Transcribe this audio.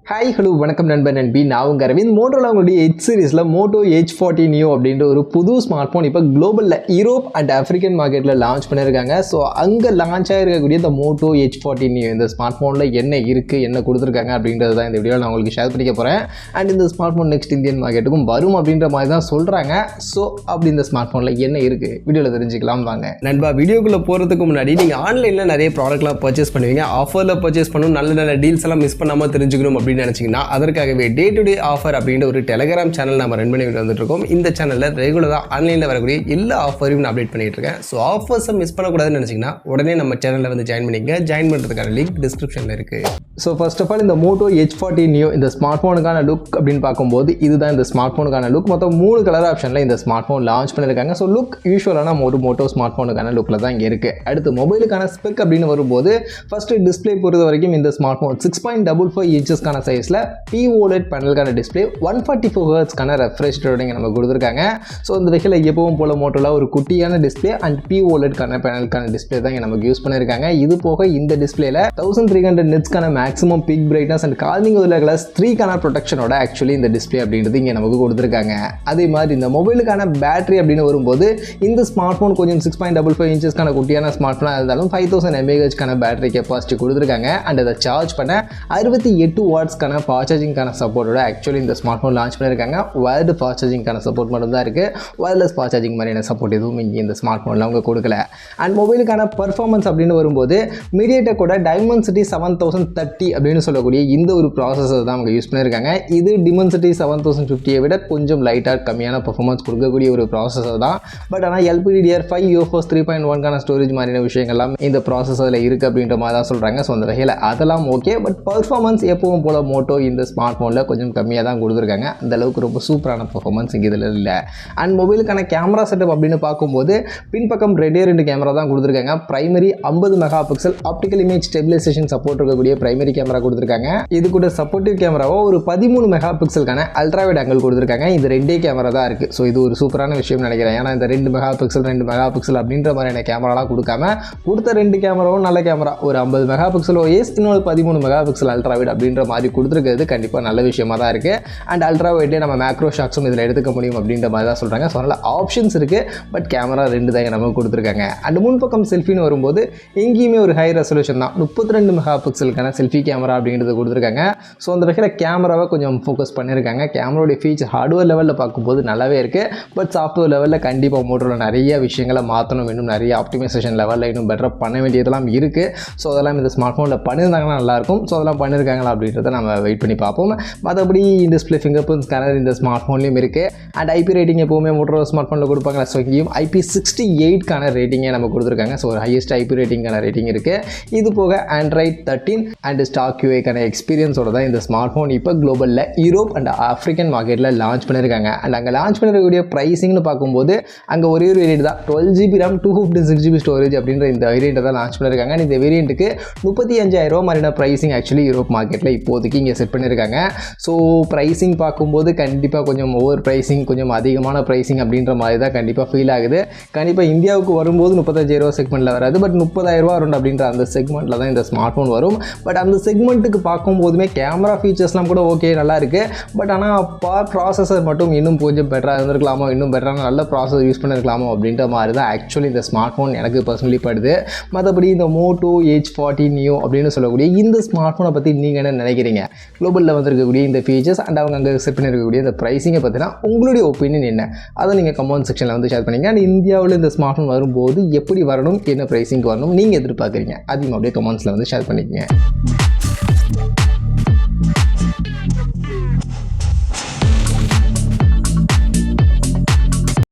Hi hello வணக்கம் நண்பன் நண்பி நான் உங்கள் அரவிந்த். மோட்டோரோலா உங்களுடைய H சீரிஸில் மோட்டோ H40 நியூ அப்படின்ற ஒரு புது ஸ்மார்ட் ஃபோன் இப்போ குளோபலில் யூரோப் அண்ட் ஆஃப்ரிக்கன் மார்க்கெட்டில் லான்ச் பண்ணியிருக்காங்க. ஸோ அங்கே லான்ச் ஆகிருக்கக்கூடிய இந்த மோட்டோ H40 நியூ இந்த ஸ்மார்ட் ஃபோனில் என்ன இருக்குது, என்ன கொடுத்துருக்காங்க அப்படின்றது தான் இந்த வீடியோவில் நான் உங்களுக்கு ஷேர் பண்ணிக்க போகிறேன். அண்ட் இந்த ஸ்மார்ட் ஃபோன் நெக்ஸ்ட் இந்தியன் மார்க்கெட்டுக்கும் வரும் அப்படின்ற மாதிரி தான் சொல்கிறாங்க. ஸோ அப்படி இந்த ஸ்மார்ட் ஃபோனில் என்ன இருக்குது வீடியோவில் தெரிஞ்சுக்கலாம் வாங்க நண்பா. வீடியோக்குள்ளே போகிறதுக்கு முன்னாடி நீங்கள் ஆன்லைனில் நிறைய ப்ராடக்ட்லாம் பர்ச்சேஸ் பண்ணுவீங்க. ஆஃபரில் பர்ச்சேஸ் பண்ணணும், நல்ல நல்ல டீல்ஸ் எல்லாம் மிஸ் பண்ணாமல் தெரிஞ்சுக்கணும் அப்படின்னு நினைச்சீங்கன்னா அதற்காகவே டே டு டே ஆஃபர் அப்படின்ற ஒரு டெலிகிராம் சேனல் நம்ம ரன் பண்ணிட்டு வந்துட்டு இருக்கோம். இந்த சேனலில் ரெகுலராக ஆன்லைனில் வரக்கூடிய எல்லா ஆஃபரையும் நான் அப்டேட் பண்ணிட்டு இருக்கேன். ஸோ ஆஃபர்ஸை மிஸ் பண்ணக்கூடாதுன்னு நினச்சிங்கன்னா உடனே நம்ம சேனலில் வந்து ஜாயின் பண்ணிங்க. ஜாயின் பண்ணுறதுக்கான லிங்க் டிஸ்கிரிப்ஷனில் இருக்குது. ஸோ ஃபர்ஸ்ட் ஆஃப் ஆல் இந்த மோட்டோ H40 நியூ இந்த ஸ்மார்ட் ஃபோனுக்கான லுக் அப்படின்னு பார்க்கும்போது இதுதான் இந்த ஸ்மார்ட் ஃபோனுக்கான லுக். மொத்தம் 3 கலர் ஆப்ஷனில் இந்த ஸ்மார்ட் ஃபோன் லான்ச் பண்ணியிருக்காங்க. ஸோ லுக் யூஸ்வலான ஒரு மோட்டோ ஸ்மார்ட் ஃபோனுக்கான லுக்கில் தான் இங்கே இருக்குது. அடுத்து மொபைலுக்கான ஸ்பெக் அப்படின்னு வரும்போது ஃபஸ்ட்டு டிஸ்பிளே பொறுத்த வரைக்கும் இந்த ஸ்மார்ட் ஃபோன் 6.55 இன்ச்சஸ்க்கான சைஸில் POLED பேனலுக்கான டிஸ்பிளே 144 ஹெர்ட்ஸ்க்கான ரெஃப்ரெஷ் ரேட்டிங் நம்ம கொடுத்துருக்காங்க. ஸோ இந்த வகையில் எப்பவும் போல மோட்டோல ஒரு குட்டியான டிஸ்பிளே அண்ட் POLEDக்கான பேனலுக்கான டிஸ்பிளே தான் நமக்கு யூஸ் பண்ணியிருக்காங்க. இது போக இந்த டிஸ்பிளேல 1300 நிட்ஸ்க்கான maximum peak brightness and Corning glass 3க்கான ப்ரொடெக்ஷனோட ஆக்சுவலி இந்த டிஸ்பிளே அப்படின்றது இங்கே நமக்கு கொடுத்துருக்காங்க. அதே மாதிரி இந்த மொபைலுக்கான பேட்டரி அப்படின்னு வரும்போது இந்த ஸ்மார்ட் ஃபோன் கொஞ்சம் 6.55 இன்ச்சஸ்க்கான குட்டியான ஸ்மார்ட் ஃபோனாக இருந்தாலும் 5000 mAhக்கான பேட்டரி கெப்பாசிட்டி கொடுத்துருக்காங்க. அண்ட் அதை சார்ஜ் பண்ண 68 வாட்ஸ்க்கான ஃபாஸ்ட் சார்ஜிங்கான சப்போர்ட்டோட ஆக்சுவலி இந்த ஸ்மார்ட் ஃபோன் லான்ச் பண்ணியிருக்காங்க. வயர்டு ஃபாஸ்ட் சார்ஜிங்கான சப்போர்ட் மட்டும் தான் இருக்குது. வயர்லெஸ் ஃபாஸ்ட் சார்ஜிங் மாதிரியான சப்போர்ட் எதுவும் இங்கே இந்த ஸ்மார்ட் ஃபோனில் அவங்க கொடுக்கல. அண்ட் மொபைலுக்கான பர்ஃபார்மன்ஸ் அப்படின்னு வரும்போது மீடியாடெக்கோட டைமென்சிட்டி 7030 அப்படின்னு சொல்லக்கூடிய இந்த ஒரு ப்ராசஸர் தான் அவங்க யூஸ் பண்ணியிருக்காங்க. இது டிமென்சிட்டி 7050 விட கொஞ்சம் லைட்டாக கம்மியான பர்ஃபார்மன்ஸ் கொடுக்கக்கூடிய ஒரு ப்ராசஸர் தான். பட் ஆனால் LPDDR5 UFS 3.1க்கான ஸ்டோரேஜ் மாதிரியான விஷயங்கள்லாம் இந்த ப்ராசஸரில் இருக்குது அப்படின்ற மாதிரி தான் சொல்கிறாங்க. ஸோ அந்த வகையில் அதெல்லாம் ஓகே. பட் பர்ஃபார்மன்ஸ் எப்பவும் போல மோட்டோ இந்த ஸ்மார்ட் ஃபோனில் கொஞ்சம் கம்மியாக தான் கொடுத்துருக்காங்க. அந்த அளவுக்கு ரொம்ப சூப்பரான பர்ஃபார்மன்ஸ் இங்கே இதில் இல்லை. அண்ட் மொபைலுக்கான கேமரா செட்டப் அப்படின்னு பார்க்கும்போது பின்பக்கம் 2 கேமரா தான் கொடுத்துருக்காங்க. Primary 50 megapixel optical image stabilization support இருக்கக்கூடிய பிரைமரி கேமரா கொடுத்துருக்காங்க. இது கூட சப்போர்ட்டிவ் கேமராவோ ஒரு 13 மெகா பிக்சலுக்கான அல்ட்ராவைட் ஆங்கிள் கொடுத்துருக்காங்க. இது 2 கேமரா தான் இருக்குது. ஸோ இது ஒரு சூப்பரான விஷயம் நினைக்கிறேன். ஏன்னா இந்த 2 மெகா பிக்சல் அப்படின்ற மாதிரியான கேமராலாம் கொடுக்காம கொடுத்த 2 கேமராவும் நல்ல கேமரா ஒரு 50 மெகா பிக்சல் OS இன்னொரு 13 மெகா பிக்சல் அல்ட்ராவைட் அப்படின்ற மாதிரி கொடுத்துருக்கிறது கண்டிப்பாக நல்ல விஷயமா தான் இருக்குது. அண்ட் அல்ட்ராவைட்லேயே நம்ம மேக்ரோ ஷாட்ஸும் இதில் எடுத்துக்க முடியும் அப்படின்ற மாதிரி தான் சொல்கிறாங்க. ஸோ அதனால் ஆப்ஷன்ஸ் இருக்குது. பட் கேமரா 2 தான் நமக்கு கொடுத்துருக்காங்க. அண்ட் முன்பக்கம் செல்ஃபின்னு வரும்போது எங்கேயுமே ஒரு ஹை ரெசல்யூஷன் தான் 32 மெகா பிக்சலுக்கான செல்ஃபி கேமரா அப்படின்றது கொடுத்துருக்காங்க. ஸோ அந்த வகையில் கேமராவை கொஞ்சம் ஃபோக்கஸ் பண்ணியிருக்காங்க. கேமராவுடைய ஃபீச்சர் ஹார்ட்வேர் லெவலில் பார்க்கும்போது நல்லாவே இருக்குது. பட் சாஃப்ட்வேர் லெவலில் கண்டிப்பாக மோட்டோவில் நிறைய விஷயங்களை மாற்றணும், இன்னும் நிறைய ஆப்டிமைசேஷன் லெவலில் இன்னும் பெட்டராக பண்ண வேண்டியதெல்லாம் இருக்குது. ஸோ அதெல்லாம் இந்த ஸ்மார்ட் ஃபோனில் பண்ணியிருந்தாங்கன்னா நல்லாயிருக்கும். ஸோ அதெல்லாம் பண்ணியிருக்காங்களா அப்படின்றத நம்ம வெயிட் பண்ணி பார்ப்போம். மற்றபடி டிஸ்பிளே ஃபிங்கர் பிரிண்ட் ஸ்கேனர் இந்த ஸ்மார்ட் ஃபோன்லேயும் இருக்குது. அண்ட் IP ரேட்டிங் எப்போவுமே மோட்டோரோலா ஸ்மார்ட் ஃபோனில் கொடுப்பாங்க. ஸோ இங்கேயும் IP68க்கான ரேட்டிங்கே நம்ம கொடுத்துருக்காங்க. ஸோ ஒரு ஹையஸ்ட் IP ரேட்டிங்கான ரேட்டிங் இருக்குது. இது போக Android 13 அண்ட் ஸ்டாக் QAக்கான எக்ஸ்பீரியன்ஸோட தான் இந்த ஸ்மார்ட் ஃபோன் இப்போ குளோபலில் யூரோப் அண்ட் ஆஃப்ரிக்கன் மார்க்கெட்டில் லான்ச் பண்ணியிருக்காங்க. அண்ட் அங்கே லான்ச் பண்ணிருக்கக்கூடிய ப்ரைஸிங்னு பார்க்கும்போது அங்கே ஒரே ஒரு வேரியண்ட் தான் 12GB RAM 256GB ஸ்டோரேஜ் அப்படின்ற இந்த வேரியண்ட்டை தான் லான்ச் பண்ணியிருக்காங்க. இந்த வேரியண்ட்டுக்கு 35,000 மாதிரியான ப்ரைஸிங் ஆக்சுவலி யூரோப் மார்க்கெட்டில் இப்போதைக்கு இங்கே செட் பண்ணியிருக்காங்க. ஸோ ப்ரைஸிங் பார்க்கும்போது கண்டிப்பாக கொஞ்சம் ஓவர் ப்ரைஸிங், கொஞ்சம் அதிகமான ப்ரைஸிங் அப்படின்ற மாதிரி தான் கண்டிப்பாக ஃபீல் ஆகுது. கண்டிப்பாக இந்தியாவுக்கு வரும்போது 35,000 செக்மெண்ட்டில் வராது. பட் 30,000 அரௌண்ட் அப்படின்ற அந்த செக்மெண்ட்டில் தான் இந்த ஸ்மார்ட் ஃபோன் வரும். பட் அந்த செக்மெண்ட்டுக்கு பார்க்கும்போதுமே கேமரா ஃபீச்சர்ஸ்லாம் கூட ஓகே நல்லா இருக்குது. பட் ஆனால் ப்ராசஸர் மட்டும் இன்னும் கொஞ்சம் பெட்டராக இருந்திருக்கலாமோ, இன்னும் பெட்டரான நல்ல ப்ராசஸர் யூஸ் பண்ணியிருக்கலாமோ அப்படின்ற மாதிரி தான் ஆக்சுவலி இந்த ஸ்மார்ட் ஃபோன் எனக்கு பர்சனலி படுது. மற்றபடி இந்த மோட்டோ H40 நியூ அப்படின்னு சொல்லக்கூடிய இந்த ஸ்மார்ட் ஃபோனை பற்றி நீங்கள் என்ன நினைக்கிறீங்க? குளோபலில் வந்திருக்கக்கூடிய இந்த ஃபீச்சர்ஸ் அண்ட் அவங்க அங்கே செட் பண்ணியிருக்கக்கூடிய இந்த ப்ரைஸிங்கை பற்றினா உங்களுடைய ஒப்பீனியன் என்ன? அதை நீங்கள் கமெண்ட் செக்ஷனில் வந்து ஷேர் பண்ணிங்க. அண்ட் இந்தியாவில் இந்த ஸ்மார்ட் ஃபோன் வரும்போது எப்படி வரணும், என்ன ப்ரைஸிங்க்கு வரணும் நீங்கள் எதிர்பார்க்குறீங்க? அதையும் அப்படியே கமெண்ட்ஸில் வந்து ஷேர் பண்ணிக்கங்க.